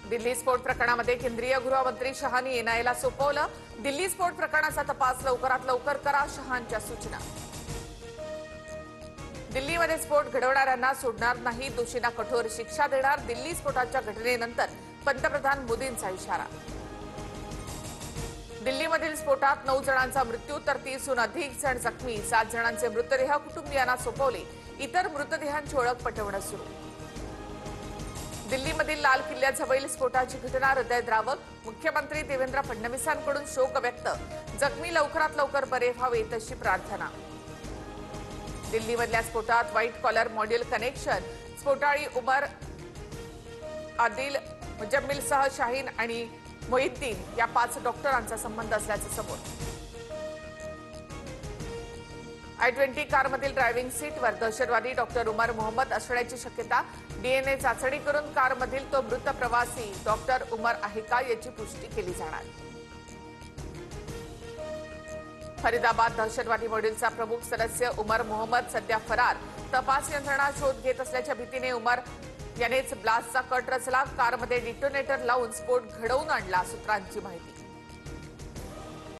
दिल्ली स्फोट प्रकरणामध्ये केंद्रीय गृहमंत्री शहांनी एनआयएला सोपवलं। दिल्ली स्फोट प्रकरणाचा तपास लवकरात लवकर करा, शहांच्या सूचना। दिल्लीमध्ये स्फोट घडवणाऱ्यांना सोडणार नाही, दोषींना कठोर शिक्षा देणार। दिल्ली स्फोटाच्या घटनेनंतर पंतप्रधान मोदींचा इशारा। दिल्लीमधील स्फोटात 9 जणांचा मृत्यू तर 30हून अधिक जण जखमी। 7 जणांचे मृतदेह कुटुंबियांना सोपवले। इतर मृतदेहांची ओळख पटवणं सुरू। दिल्लीमधील लाल किल्ल्याजवळील स्फोटाची घटना हृदयद्रावक। मुख्यमंत्री देवेंद्र फडणवीसांकडून शोक व्यक्त। जखमी लवकरात लवकर बरे व्हावेत अशी प्रार्थना। दिल्लीमधल्या स्फोटात व्हाईट कॉलर मॉड्यूल कनेक्शन स्फोटाळी उमर आदिल मुजम्मिलसह शाहीन आणि मोहिद्दीन या 5 डॉक्टरांचा संबंध असल्याचं समोर। I-20 कारमधील ड्रायव्हिंग सीटवर दहशतवादी डॉक्टर उमर मोहम्मद असण्याची शक्यता। डीएनए चाचणी करून कारमधील तो मृत प्रवासी डॉक्टर उमर आहे का याची पुष्टी केली जाणार। फरीदाबाद दहशतवादी मॉड्यूलचा प्रमुख सदस्य उमर मोहम्मद सध्या फरार। तपास यंत्रणा शोध घेत असल्याच्या भीतीने उमर यानेच ब्लास्टचा कट रचला। कारमध्ये डिटोनेटर लावून स्फोट घडवून आणला, सूत्रांची माहिती।